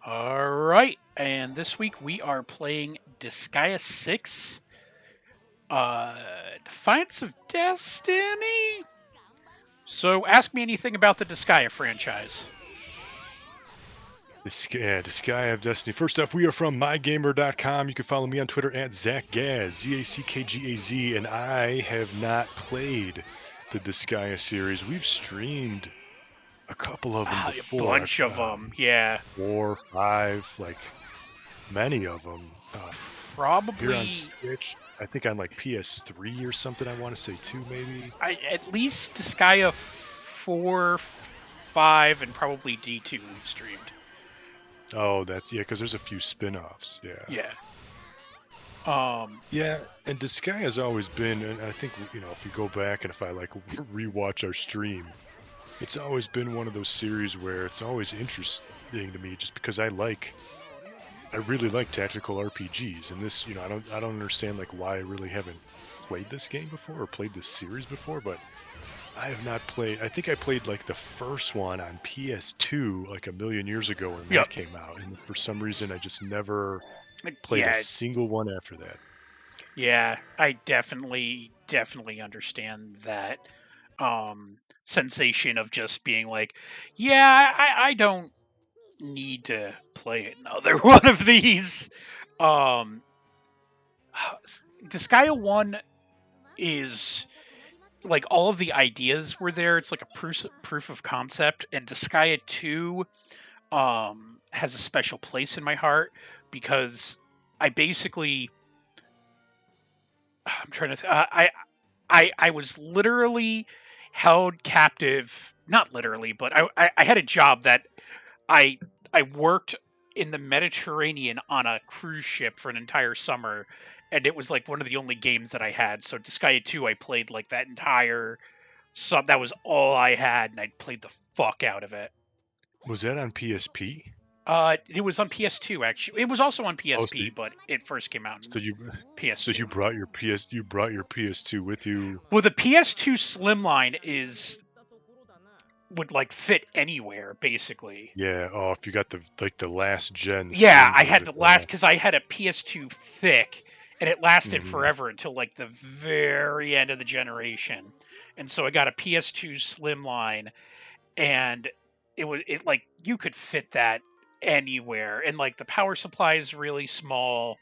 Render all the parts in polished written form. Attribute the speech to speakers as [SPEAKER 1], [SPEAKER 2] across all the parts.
[SPEAKER 1] All right, and this week we are playing Disgaea 6, uh, Defiance of Destiny. So ask me anything about the Disgaea franchise.
[SPEAKER 2] Disgaea of Destiny. First off, we are from MyGamer.com. You can follow me on Twitter at ZackGaz, ZACKGAZ, and I have not played the Disgaea series. We've streamed a couple of them
[SPEAKER 1] A
[SPEAKER 2] before,
[SPEAKER 1] bunch of them, yeah.
[SPEAKER 2] 4, 5, like many of them. Here on
[SPEAKER 1] Probably,
[SPEAKER 2] Switch, I think on like PS3 or something, I want to say 2 maybe.
[SPEAKER 1] at least Disgaea 4, 5, and probably D2 we've streamed.
[SPEAKER 2] Oh, yeah, because there's a few spin-offs, yeah.
[SPEAKER 1] Yeah.
[SPEAKER 2] Yeah, and Disgaea has always been, and I think, if you go back and if I like rewatch our stream, it's always been one of those series where it's always interesting to me just because I really like tactical RPGs, and this, I don't understand like why I really haven't played this game before or played this series before, but I have not played. I think I played like the first one on PS2 like a million years ago when that came out, and for some reason I just never played a single one after that.
[SPEAKER 1] Yeah, I definitely understand that sensation of just being like, yeah, I don't need to play another one of these. Um Disgaea 1 is like all of the ideas were there. It's like a proof of concept, and Disgaea 2 has a special place in my heart because I basically I'm trying to I was literally held captive, not literally, but I had a job that I I worked in the Mediterranean on a cruise ship for an entire summer, and it was like one of the only games that I had. So Disgaea 2 I played like that entire sub, that was all I had, and I played the fuck out of it.
[SPEAKER 2] Was that on PSP?
[SPEAKER 1] It was on PS2 actually. It was also on
[SPEAKER 2] Oh,
[SPEAKER 1] PSP, but it first came out
[SPEAKER 2] so
[SPEAKER 1] in
[SPEAKER 2] you
[SPEAKER 1] PS2.
[SPEAKER 2] you brought your PS2 with you.
[SPEAKER 1] Well, the PS2 Slimline would like fit anywhere basically.
[SPEAKER 2] Yeah. Oh, if you got the last gen.
[SPEAKER 1] Yeah,
[SPEAKER 2] Slim
[SPEAKER 1] I had
[SPEAKER 2] version,
[SPEAKER 1] the last because I had a PS2 thick, and it lasted
[SPEAKER 2] Mhm.
[SPEAKER 1] forever until like the very end of the generation. And so I got a PS2 Slimline, and it like you could fit that anywhere, and like the power supply is really small,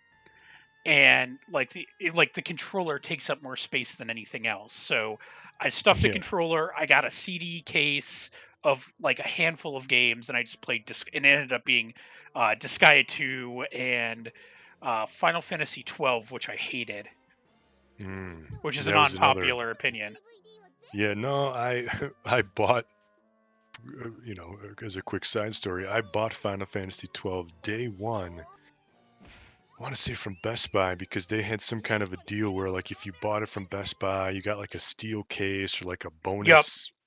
[SPEAKER 1] and like the controller takes up more space than anything else. So I stuffed the
[SPEAKER 2] Yeah.
[SPEAKER 1] controller. I got a CD case of like a handful of games, and I just played and it ended up being Disgaea 2 and Final Fantasy 12, which I hated, which is an
[SPEAKER 2] That was another.
[SPEAKER 1] unpopular opinion.
[SPEAKER 2] Yeah. No, I I bought. As a quick side story, I bought Final Fantasy 12 day one. I want to say from Best Buy because they had some kind of a deal where like if you bought it from Best Buy, you got like a steel case or like a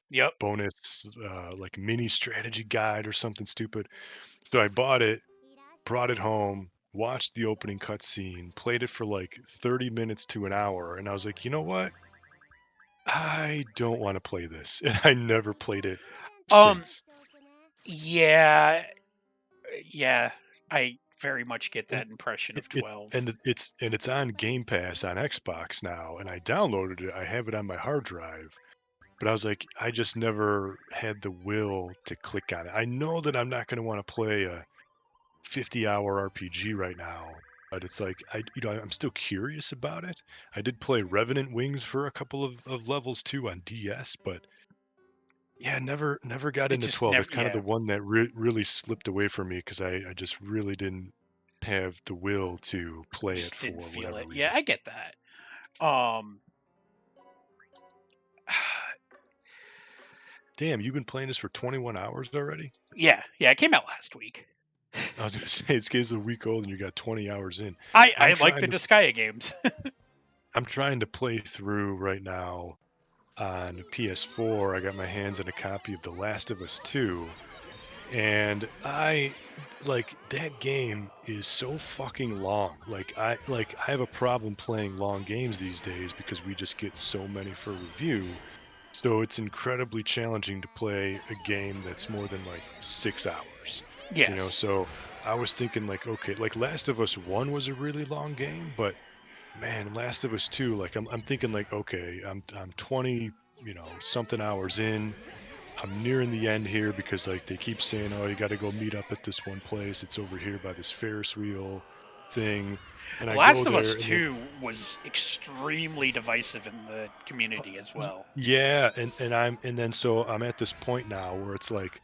[SPEAKER 1] Yep.
[SPEAKER 2] bonus like mini strategy guide or something stupid. So I bought it, brought it home, watched the opening cutscene, played it for like 30 minutes to an hour, and I was like, you know what? I don't want to play this, and I never played it
[SPEAKER 1] Um.
[SPEAKER 2] since.
[SPEAKER 1] Yeah. Yeah. I very much get
[SPEAKER 2] And
[SPEAKER 1] that impression
[SPEAKER 2] it,
[SPEAKER 1] of
[SPEAKER 2] it
[SPEAKER 1] 12.
[SPEAKER 2] and it's on Game Pass on Xbox now, and I downloaded it. I have it on my hard drive, but I was like, I just never had the will to click on it. I know that I'm not going to want to play a 50-hour RPG right now, but it's like I'm still curious about it. I did play Revenant Wings for a couple of levels too on DS, but yeah, never got
[SPEAKER 1] It
[SPEAKER 2] into
[SPEAKER 1] just
[SPEAKER 2] 12.
[SPEAKER 1] never.
[SPEAKER 2] It's kind of
[SPEAKER 1] Yeah.
[SPEAKER 2] the one that really slipped away from me because I just really didn't have the will to play it
[SPEAKER 1] Just
[SPEAKER 2] for
[SPEAKER 1] didn't feel
[SPEAKER 2] whatever
[SPEAKER 1] it. Yeah,
[SPEAKER 2] reason.
[SPEAKER 1] I get that. Um,
[SPEAKER 2] Damn, you've been playing this for 21 hours already?
[SPEAKER 1] yeah, it came out last week.
[SPEAKER 2] I was gonna say this game's a week old and you got 20 hours in.
[SPEAKER 1] I
[SPEAKER 2] I'm
[SPEAKER 1] like
[SPEAKER 2] trying
[SPEAKER 1] the
[SPEAKER 2] to
[SPEAKER 1] Disgaea games.
[SPEAKER 2] I'm trying to play through right now on PS4. I got my hands on a copy of The Last of Us 2, and I like that game is so fucking long. I have a problem playing long games these days because we just get so many for review. So it's incredibly challenging to play a game that's more than like 6 hours.
[SPEAKER 1] Yes.
[SPEAKER 2] So I was thinking like, okay, like Last of Us 1 was a really long game, but man, Last of Us 2, like I'm thinking like, okay, I'm 20, something hours in. I'm nearing the end here because like they keep saying, oh, you got to go meet up at this one place. It's over here by this Ferris wheel thing. And I go
[SPEAKER 1] Last of
[SPEAKER 2] there
[SPEAKER 1] Us
[SPEAKER 2] and then
[SPEAKER 1] 2 was extremely divisive in the community as well.
[SPEAKER 2] yeah, and then so I'm at this point now where it's like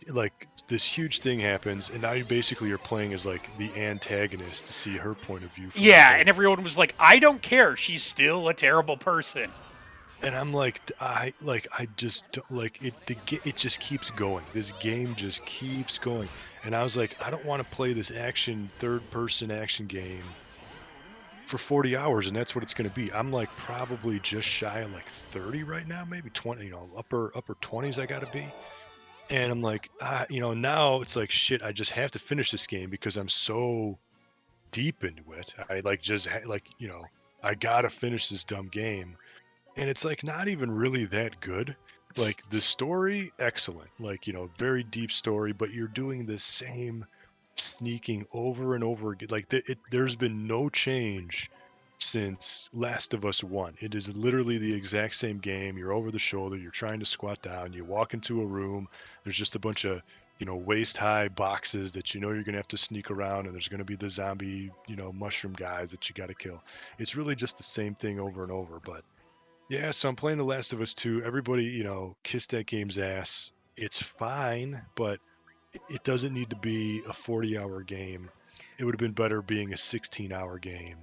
[SPEAKER 2] like this huge thing happens and now you basically are playing as like the antagonist to see her point of view from this
[SPEAKER 1] Yeah,
[SPEAKER 2] like
[SPEAKER 1] and everyone was like, I don't care. She's still a terrible person.
[SPEAKER 2] and I'm like I just like it just keeps going. This game just keeps going. And I was like I don't want to play this action third person action game for 40 hours and that's what it's going to be. I'm like probably just shy of like 30 right now, maybe 20, upper 20s I got to be. And I'm like, now it's like shit. I just have to finish this game because I'm so deep into it. I like I gotta finish this dumb game, and it's like not even really that good. Like the story, excellent. Like very deep story, but you're doing the same sneaking over and over again. Like there's been no change since Last of Us 1. It is literally the exact same game. You're over the shoulder, you're trying to squat down, you walk into a room, there's just a bunch of, waist high boxes that you're going to have to sneak around, and there's going to be the zombie, mushroom guys that you got to kill. It's really just the same thing over and over. But yeah, so I'm playing The Last of Us 2. Everybody, kiss that game's ass. It's fine, but it doesn't need to be a 40-hour game. It would have been better being a 16-hour game.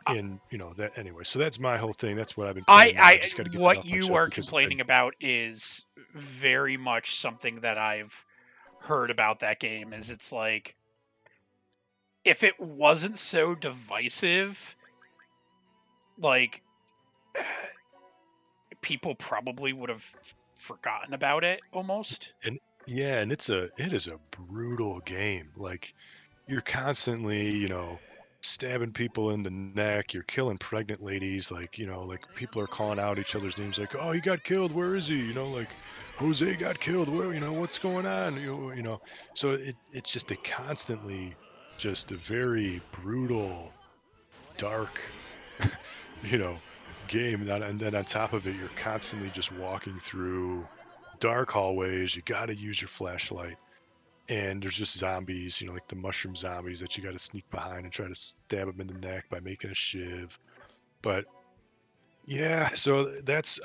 [SPEAKER 2] And that anyway. So that's my whole thing. That's what I've been playing now. I just got to get that
[SPEAKER 1] What
[SPEAKER 2] off my
[SPEAKER 1] you
[SPEAKER 2] chest
[SPEAKER 1] are
[SPEAKER 2] because it's been
[SPEAKER 1] complaining about is very much something that I've heard about that game. Is it's like if it wasn't so divisive, like people probably would have forgotten about it almost.
[SPEAKER 2] and yeah, and it is a brutal game. Like you're constantly, stabbing people in the neck. You're killing pregnant ladies. Like, like people are calling out each other's names. Like, oh, he got killed. Where is he? Like Jose got killed. Where, what's going on? So it's just a constantly, just a very brutal, dark, you know, game. And then on top of it, you're constantly just walking through dark hallways. You got to use your flashlight and there's just zombies, like the mushroom zombies that you got to sneak behind and try to stab them in the neck by making a shiv. But yeah, so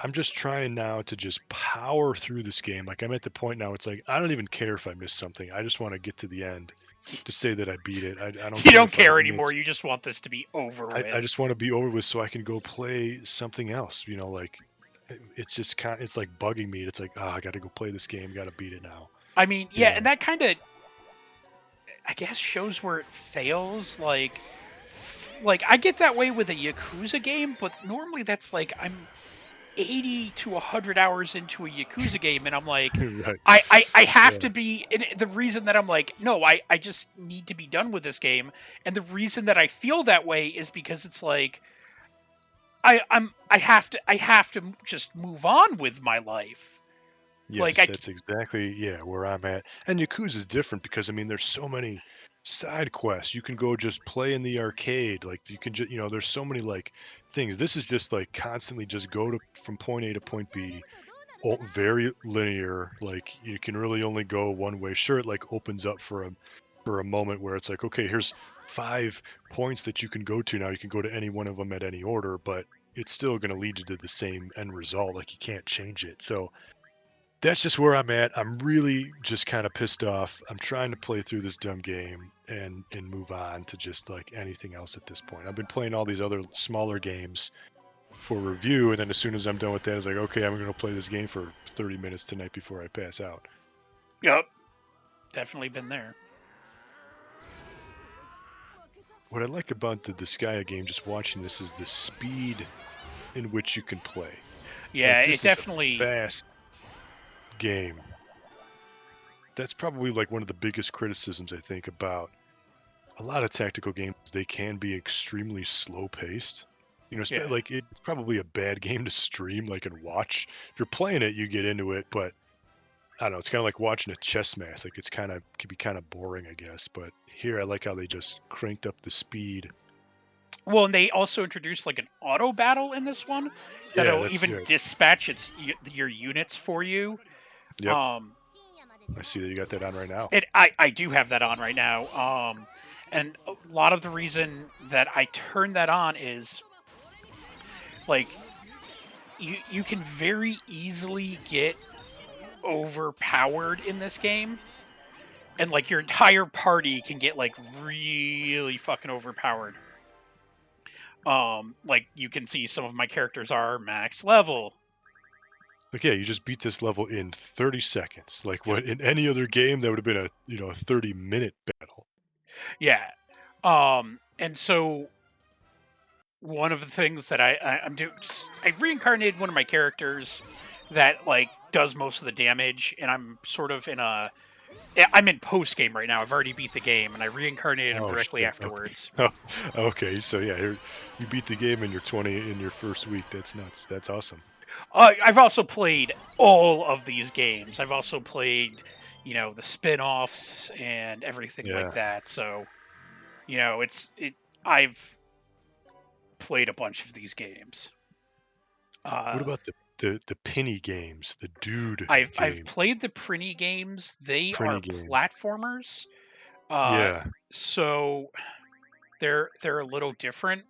[SPEAKER 2] I'm just trying now to just power through this game. Like I'm at the point now, it's like I don't even care if I miss something. I just want to get to the end to say that I beat it. I don't
[SPEAKER 1] You
[SPEAKER 2] care
[SPEAKER 1] don't
[SPEAKER 2] if I
[SPEAKER 1] care anymore.
[SPEAKER 2] miss.
[SPEAKER 1] You just want this to be over
[SPEAKER 2] I
[SPEAKER 1] with.
[SPEAKER 2] just want to be over with so I can go play something else. Like it's just it's like bugging me. It's like, I got to go play this game. Got to beat it now.
[SPEAKER 1] I mean,
[SPEAKER 2] You
[SPEAKER 1] yeah, and
[SPEAKER 2] know.
[SPEAKER 1] that kind of, I guess, shows where it fails. Like I get that way with a Yakuza game, but normally that's like I'm 80 to 100 hours into a Yakuza game, and I'm like,
[SPEAKER 2] Right.
[SPEAKER 1] I have
[SPEAKER 2] Yeah.
[SPEAKER 1] to be. And the reason that I'm like, no, I just need to be done with this game, and the reason that I feel that way is because it's like I have to just move on with my life. Like
[SPEAKER 2] Yes, that's exactly where I'm at. And Yakuza is different because I mean there's so many side quests. You can go just play in the arcade. Like you can just there's so many like things. This is just like constantly just go to from point A to point B. Very linear. Like you can really only go one way. Sure, it like opens up for a moment where it's like, okay, here's 5 points that you can go to now. You can go to any one of them at any order, but it's still going to lead you to the same end result. Like you can't change it. So that's just where I'm at. I'm really just kind of pissed off. I'm trying to play through this dumb game and move on to just like anything else at this point. I've been playing all these other smaller games for review, and then as soon as I'm done with that, it's like, okay, I'm going to play this game for 30 minutes tonight before I pass out.
[SPEAKER 1] yep, definitely been there.
[SPEAKER 2] What I like about the Disgaea game, just watching this, is the speed in which you can play.
[SPEAKER 1] Yeah,
[SPEAKER 2] Like
[SPEAKER 1] it
[SPEAKER 2] this is a
[SPEAKER 1] definitely.
[SPEAKER 2] fast game. That's probably like one of the biggest criticisms I think about a lot of tactical games. They can be extremely slow paced.
[SPEAKER 1] Yeah.
[SPEAKER 2] Like it's probably a bad game to stream, like and watch. If you're playing it, you get into it, but I don't know. It's kind of like watching a chess match. Like it's kind of could be kind of boring, I guess. But here, I like how they just cranked up the speed.
[SPEAKER 1] Well, and they also introduced like an auto battle in this one
[SPEAKER 2] Yeah,
[SPEAKER 1] that'll
[SPEAKER 2] that's
[SPEAKER 1] even
[SPEAKER 2] yeah.
[SPEAKER 1] dispatch your units for you.
[SPEAKER 2] Yep.
[SPEAKER 1] Um,
[SPEAKER 2] I see that you got that on right now.
[SPEAKER 1] I do have that on right now. And a lot of the reason that I turn that on is like you can very easily get overpowered in this game, and like your entire party can get like really fucking overpowered. Like you can see some of my characters are max level.
[SPEAKER 2] Like, yeah, you just beat this level in 30 seconds. Like,
[SPEAKER 1] Yep.
[SPEAKER 2] what in any other game that would have been a 30-minute battle.
[SPEAKER 1] Yeah. And so one of the things that I'm doing, I've reincarnated one of my characters that like does most of the damage, and I'm sort of in a I'm in post game right now. I've already beat the game, and I reincarnated him
[SPEAKER 2] Oh
[SPEAKER 1] directly
[SPEAKER 2] shit. Okay.
[SPEAKER 1] afterwards.
[SPEAKER 2] Oh, okay. So yeah, you beat the game in your 20 in your first week. That's nuts. That's awesome.
[SPEAKER 1] I've also played all of these games. I've also played, the spin-offs and everything like
[SPEAKER 2] Yeah.
[SPEAKER 1] that. So, it's it. I've played a bunch of these games.
[SPEAKER 2] What
[SPEAKER 1] Uh,
[SPEAKER 2] about the penny games, the dude
[SPEAKER 1] I've
[SPEAKER 2] games,
[SPEAKER 1] played the Prinny games. They
[SPEAKER 2] penny
[SPEAKER 1] are
[SPEAKER 2] games?
[SPEAKER 1] platformers. Uh,
[SPEAKER 2] Yeah.
[SPEAKER 1] so they're a little different.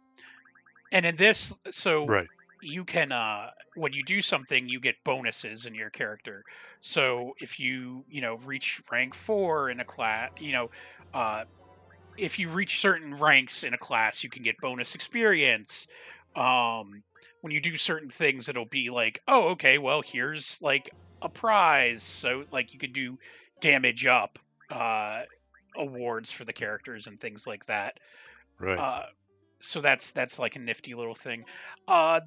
[SPEAKER 1] And in this, so
[SPEAKER 2] Right.
[SPEAKER 1] you can when you do something, you get bonuses in your character. So if you reach rank 4 in a class, uh if you reach certain ranks in a class, you can get bonus experience. When you do certain things, it'll be like, oh, okay, well, here's like a prize. So like you could do damage up uh awards for the characters and things like that.
[SPEAKER 2] Right.
[SPEAKER 1] Uh so that's like a nifty little thing.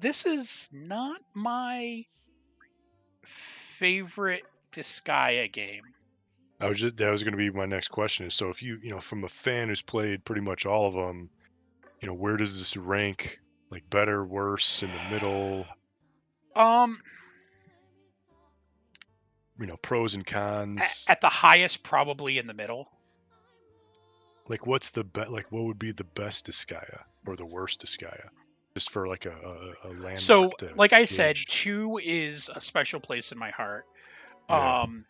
[SPEAKER 1] This is not my favorite Disgaea game.
[SPEAKER 2] That was going to be my next question. Is so if from a fan who's played pretty much all of them, where does this rank? Like better, worse, in the middle?
[SPEAKER 1] Um,
[SPEAKER 2] Pros and cons.
[SPEAKER 1] at the highest, probably in the middle.
[SPEAKER 2] Like, what's the like what would be the best Disgaea or the worst Disgaea? Just for like a
[SPEAKER 1] So,
[SPEAKER 2] landmark to
[SPEAKER 1] like I said,
[SPEAKER 2] gauge.
[SPEAKER 1] 2 is a special place in my heart.
[SPEAKER 2] Yeah.
[SPEAKER 1] Um,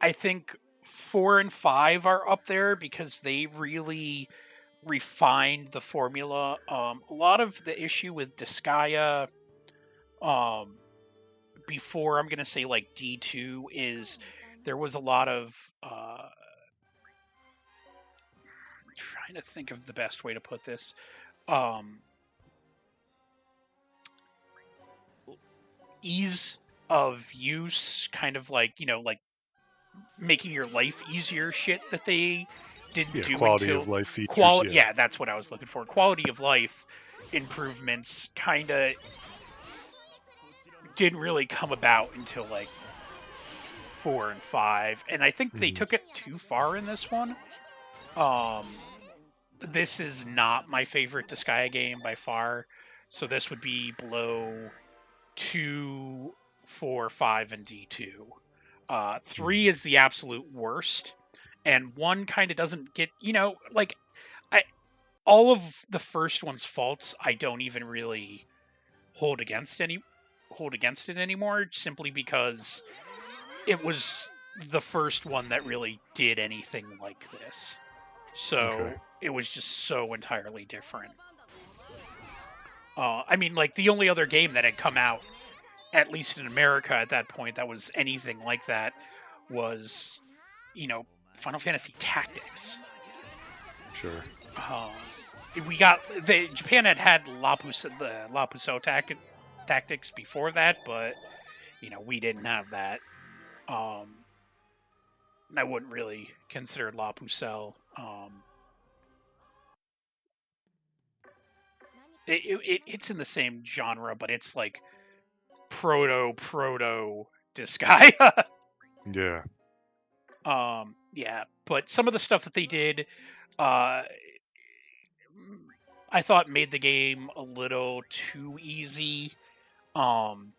[SPEAKER 1] I think 4 and 5 are up there because they really refined the formula. A lot of the issue with Disgaea, um, before I'm gonna say like D2 is there was a lot of trying to think of the best way to put this. Um, Ease of use, kind of like like making your life easier shit that they didn't
[SPEAKER 2] Yeah.
[SPEAKER 1] do
[SPEAKER 2] Quality of
[SPEAKER 1] until
[SPEAKER 2] life features.
[SPEAKER 1] quality.
[SPEAKER 2] Yeah.
[SPEAKER 1] Yeah, that's what I was looking for. Quality of life improvements kind of didn't really come about until like 4 and 5, and I think they
[SPEAKER 2] Hmm.
[SPEAKER 1] took it too far in this one. Um, this is not my favorite Disgaea game by far, so this would be below 2, 4, 5, and D2. 3
[SPEAKER 2] Hmm.
[SPEAKER 1] is the absolute worst, and 1 kind of doesn't get, like I all of the first one's faults I don't even really hold against any hold against it anymore, simply because it was the first one that really did anything like this.
[SPEAKER 2] Okay.
[SPEAKER 1] So it was just so entirely different. I mean, like the only other game that had come out, at least in America at that point, that was anything like that was, you know, Final Fantasy Tactics.
[SPEAKER 2] Sure.
[SPEAKER 1] Um, we got Japan had the La Pucelle tactics before that, but we didn't have that. Um, I wouldn't really consider La Pucelle. It's in the same genre, but it's like proto Disgaea.
[SPEAKER 2] Yeah.
[SPEAKER 1] Yeah, but some of the stuff that they did, uh, I thought made the game a little too easy. Um,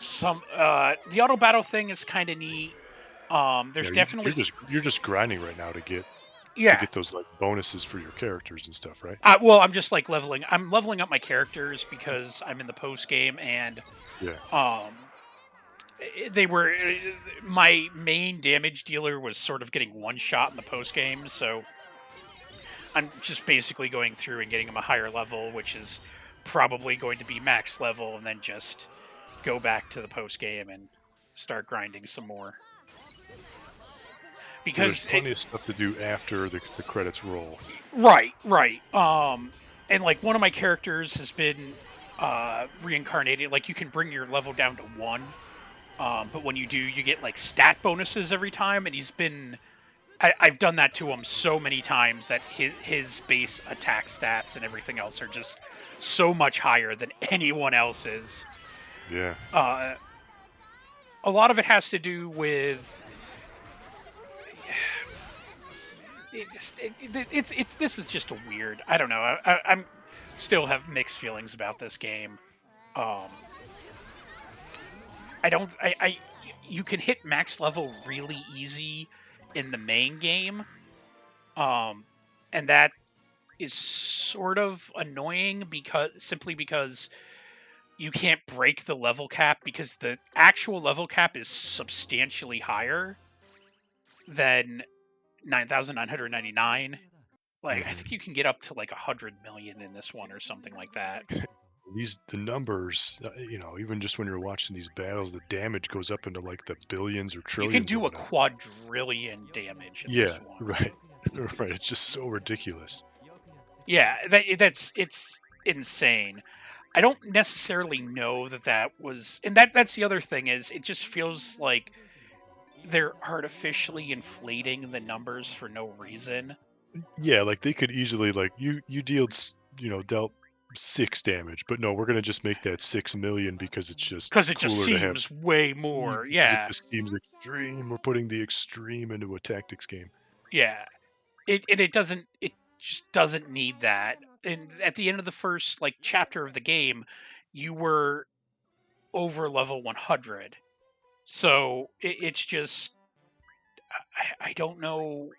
[SPEAKER 1] Some the auto battle thing is kind of neat.
[SPEAKER 2] Yeah,
[SPEAKER 1] There's
[SPEAKER 2] you're
[SPEAKER 1] definitely
[SPEAKER 2] just grinding right now to
[SPEAKER 1] yeah.
[SPEAKER 2] get those like bonuses for your characters and stuff, right?
[SPEAKER 1] Well, I'm just like leveling. I'm leveling up my characters because I'm in the post game, and
[SPEAKER 2] Yeah.
[SPEAKER 1] um, they were my main damage dealer was sort of getting one shot in the post game, so I'm just basically going through and getting him a higher level, which is probably going to be max level, and then just go back to the post game and start grinding some more.
[SPEAKER 2] Yeah, there's
[SPEAKER 1] Because it,
[SPEAKER 2] plenty of stuff to do after the credits roll.
[SPEAKER 1] right. And like one of my characters has been reincarnated. Like you can bring your level down to 1. But when you do, you get like stat bonuses every time, and I've done that to him so many times that his base attack stats and everything else are just so much higher than anyone else's.
[SPEAKER 2] Yeah.
[SPEAKER 1] Uh, a lot of it has to do with it's this is just a weird. I don't know. I'm still have mixed feelings about this game. Um, I don't. I you can hit max level really easy in the main game. Um, and that is sort of annoying because you can't break the level cap because the actual level cap is substantially higher than 9,999. Like I think
[SPEAKER 2] Hmm.
[SPEAKER 1] you can get up to like 100 million in this one or something like that.
[SPEAKER 2] The numbers, even just when you're watching these battles, the damage goes up into like the billions or
[SPEAKER 1] You can
[SPEAKER 2] trillions or
[SPEAKER 1] do a
[SPEAKER 2] whatever.
[SPEAKER 1] quadrillion damage in
[SPEAKER 2] Yeah,
[SPEAKER 1] this one.
[SPEAKER 2] right. Right. It's just so ridiculous.
[SPEAKER 1] Yeah, that's it's insane. I don't necessarily know that was, and that's the other thing is it just feels like they're artificially inflating the numbers for no reason
[SPEAKER 2] Yeah, like they could easily like you dealt 6 damage, but no, we're gonna just make that 6 million because it's just
[SPEAKER 1] because it just
[SPEAKER 2] cooler to have
[SPEAKER 1] seems way more.
[SPEAKER 2] because it
[SPEAKER 1] Yeah,
[SPEAKER 2] just seems extreme. We're putting the extreme into a tactics game.
[SPEAKER 1] yeah. It just doesn't need that. And at the end of the first like chapter of the game, you were over level 100. So it's just I don't know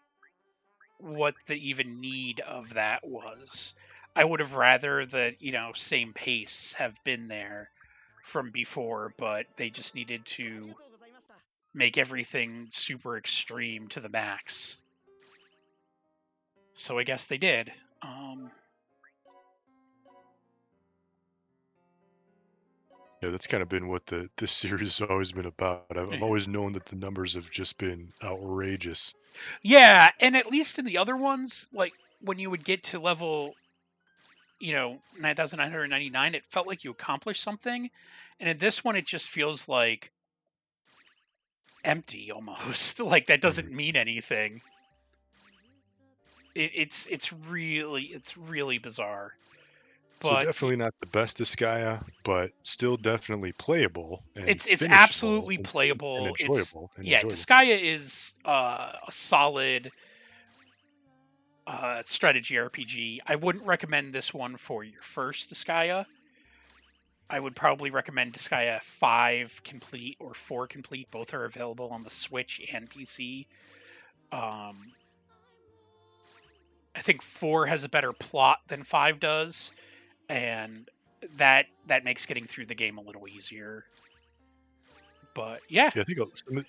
[SPEAKER 1] what the even need of that was. I would have rather the, same pace have been there from before, but they just needed to make everything super extreme to the max. So I guess they did. Um,
[SPEAKER 2] Yeah, that's kind of been what the this series has always been about. I've
[SPEAKER 1] yeah.
[SPEAKER 2] always known that the numbers have just been outrageous.
[SPEAKER 1] Yeah, and at least in the other ones, like when you would get to level, 9,999, it felt like you accomplished something. And in this one, it just feels like empty almost. Like that doesn't
[SPEAKER 2] Mhm.
[SPEAKER 1] mean anything. It's really bizarre.
[SPEAKER 2] So
[SPEAKER 1] But
[SPEAKER 2] definitely not the best Disgaea, but still definitely playable and
[SPEAKER 1] it's
[SPEAKER 2] finishable
[SPEAKER 1] absolutely
[SPEAKER 2] and
[SPEAKER 1] playable. It's
[SPEAKER 2] enjoyable and
[SPEAKER 1] yeah,
[SPEAKER 2] enjoyable.
[SPEAKER 1] Disgaea is a solid strategy RPG. I wouldn't recommend this one for your first Disgaea. I would probably recommend Disgaea 5 complete or 4 complete. Both are available on the Switch and PC. Um, I think 4 has a better plot than 5 does, and that makes getting through the game a little easier. But yeah,
[SPEAKER 2] Yeah, I think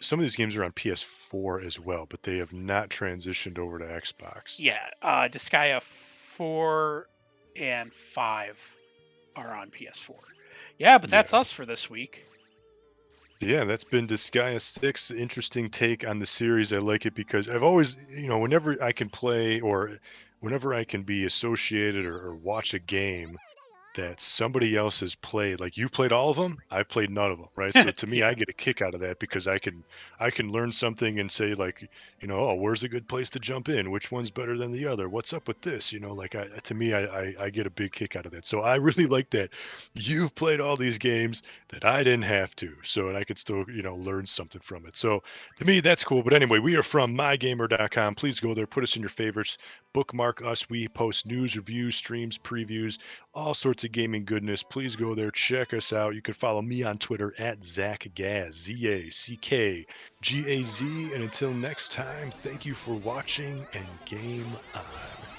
[SPEAKER 2] some of these games are on PS4 as well, but they have not transitioned over to Xbox.
[SPEAKER 1] yeah, Disgaea 4 and 5 are on PS4. Yeah, but that's
[SPEAKER 2] Yeah.
[SPEAKER 1] us for this week.
[SPEAKER 2] Yeah, that's been Disgaea 6. Interesting take on the series. I like it because I've always, whenever I can play or whenever I can be associated or watch a game that somebody else has played, like you've played all of them, I've played none of them, right? So to me, I
[SPEAKER 1] Yeah.
[SPEAKER 2] get a kick out of that because I can learn something and say like, oh, where's a good place to jump in? Which one's better than the other? What's up with this? Like to me, I get a big kick out of that. So I really like that you've played all these games that I didn't have to, so and I could still learn something from it. So to me, that's cool. But anyway, we are from mygamer.com. Please go there, put us in your favorites, bookmark us. We post news, reviews, streams, previews, all sorts sorts of gaming goodness, please go there, check us out. You can follow me on Twitter at ZackGaz, ZackGaz. And until next time, thank you for watching and game on.